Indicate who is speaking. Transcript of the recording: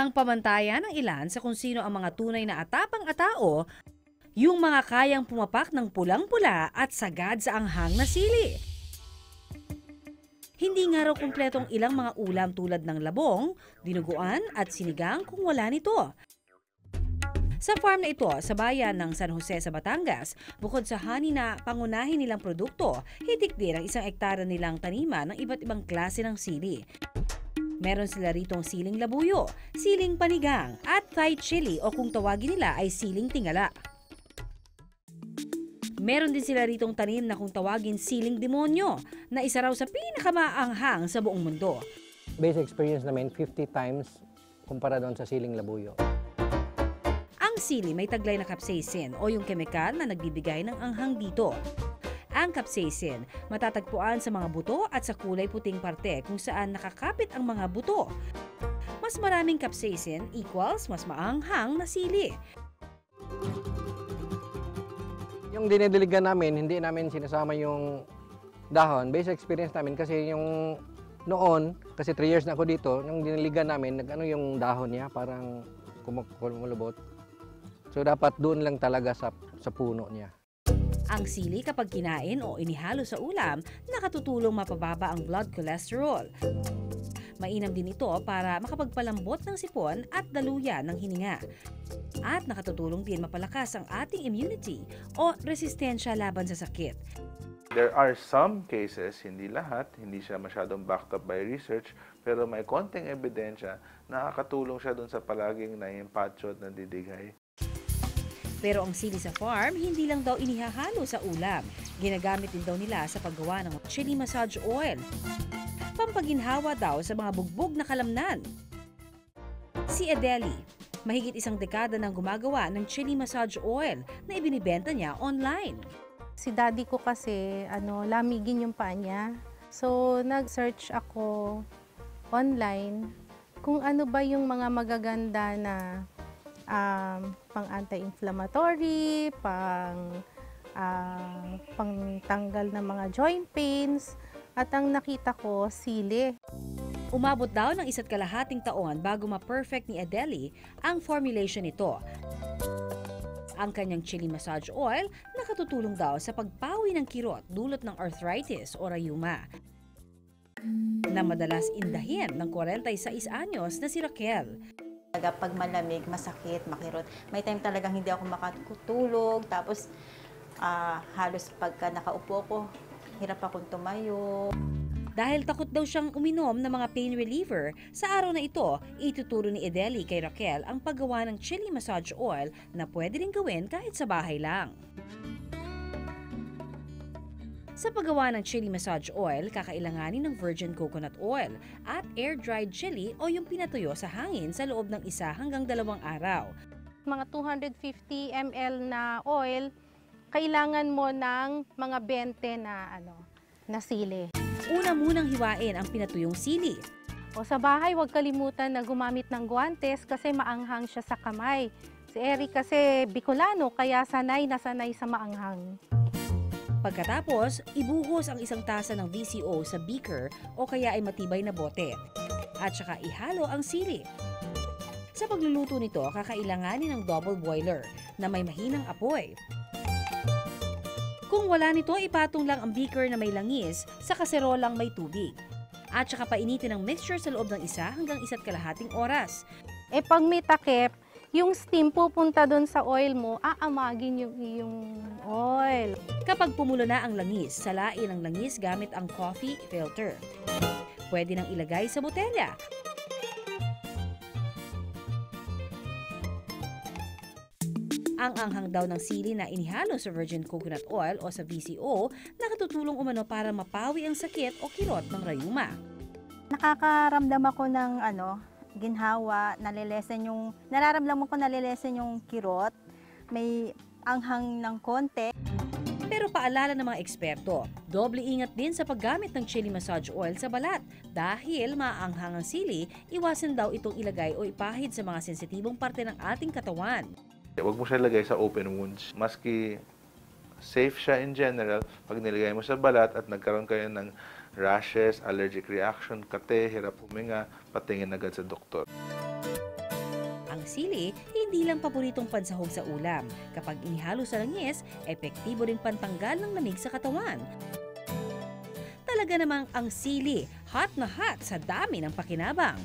Speaker 1: Ang pamantayan ng ilan sa kung sino ang mga tunay na atapang-atao, yung mga kayang pumapak ng pulang-pula at sagad sa anghang na sili. Hindi nga raw kumpletong ilang mga ulam tulad ng labong, dinuguan at sinigang kung wala nito. Sa farm na ito, sa bayan ng San Jose sa Batangas, bukod sa honey na pangunahin nilang produkto, hitik din ang 1 hektara nilang taniman ng iba't ibang klase ng sili. Meron sila ritong siling labuyo, siling panigang, at Thai chili o kung tawagin nila ay siling tingala. Meron din sila ritong tanim na kung tawagin siling demonyo, na isa raw sa pinakamaanghang sa buong mundo.
Speaker 2: Base experience namin, 50 times kumpara doon sa siling labuyo.
Speaker 1: Ang sili may taglay na capsaicin o yung kemikal na nagbibigay ng anghang dito. Ang capsaicin, matatagpuan sa mga buto at sa kulay puting parte kung saan nakakapit ang mga buto. Mas maraming capsaicin equals mas maanghang na sili.
Speaker 2: Yung dinidiligan namin, hindi namin sinasama yung dahon. Base experience namin kasi yung noon, kasi 3 years na ako dito, yung diniligan namin, nag-ano yung dahon niya, parang kumulubot. So dapat doon lang talaga sa puno niya.
Speaker 1: Ang sili kapag kinain o inihalo sa ulam, nakatutulong mapababa ang blood cholesterol. Mainam din ito para makapagpalambot ng sipon at daluyan ng hininga. At nakatutulong din mapalakas ang ating immunity o resistensya laban sa sakit.
Speaker 3: There are some cases, hindi lahat, hindi siya masyadong backed up by research, pero may konting ebidensya na nakakatulong siya dun sa palaging naiimpatso at nandidigay.
Speaker 1: Pero ang sili sa farm, hindi lang daw inihahalo sa ulam. Ginagamit din daw nila sa paggawa ng chili massage oil. Pampaginhawa daw sa mga bugbog na kalamnan. Si Edeli, mahigit 1 dekada nang gumagawa ng chili massage oil na ibinibenta niya online.
Speaker 4: Si daddy ko kasi, lamigin yung paa niya. So, nag-search ako online kung ano ba yung mga magaganda na pang anti-inflammatory, pangtanggal ng mga joint pains, at ang nakita ko, sili.
Speaker 1: Umabot daw ng 1.5 taon bago ma-perfect ni Edeli ang formulation nito. Ang kanyang chili massage oil nakatutulong daw sa pagpawi ng kirot dulot ng arthritis o rayuma, na madalas indahin ng 46 anyos na si Raquel.
Speaker 5: Pag malamig, masakit, makirot. May time talagang hindi ako makatulog. Tapos halos pagka nakaupo ko, hirap akong tumayo.
Speaker 1: Dahil takot daw siyang uminom ng mga pain reliever, sa araw na ito, ituturo ni Edeli kay Raquel ang paggawa ng chili massage oil na pwede rin gawin kahit sa bahay lang. Sa paggawa ng chili massage oil, kakailanganin ng virgin coconut oil at air-dried chili o yung pinatuyo sa hangin sa loob ng 1 hanggang 2 araw.
Speaker 4: Mga 250 ml na oil, kailangan mo ng mga 20 na sili.
Speaker 1: Una munang hiwain ang pinatuyong sili.
Speaker 4: O sa bahay, huwag kalimutan na gumamit ng guwantes kasi maanghang siya sa kamay. Si Eric kasi Bicolano, kaya sanay na sanay sa maanghang.
Speaker 1: Pagkatapos, ibuhos ang 1 tasa ng VCO sa beaker o kaya ay matibay na bote. At saka ihalo ang sili. Sa pagluluto nito, kakailanganin ng double boiler na may mahinang apoy. Kung wala nito, ipatong lang ang beaker na may langis sa kaserolang may tubig. At saka painitin ang mixture sa loob ng 1 hanggang 1.5 oras.
Speaker 4: Pag may takip, yung steam pupunta doon sa oil mo, aamagin yung oil.
Speaker 1: Kapag pumulo na ang langis, salain ang langis gamit ang coffee filter. Pwede nang ilagay sa botelya. Ang anghang daw ng sili na inihalo sa virgin coconut oil o sa VCO, nakatutulong umano para mapawi ang sakit o kirot ng rayuma.
Speaker 5: Nakakaramdam ako ng ginhawa, nararamdaman ko nalilesen yung kirot, may anghang ng konti.
Speaker 1: Pero paalala ng mga eksperto, doble ingat din sa paggamit ng chili massage oil sa balat dahil maaanghang ang sili, iwasan daw itong ilagay o ipahid sa mga sensitibong parte ng ating katawan.
Speaker 3: Huwag mo siya ilagay sa open wounds. Maski safe siya in general, pag nilagay mo sa balat at nagkaroon kayo ng rashes, allergic reaction, kate, hirap huminga, patingin agad sa doktor.
Speaker 1: Ang sili, hindi lang paboritong pansahog sa ulam. Kapag inihalo sa langis, epektibo ring pantanggal ng lamig sa katawan. Talaga namang ang sili, hot na hot sa dami ng pakinabang.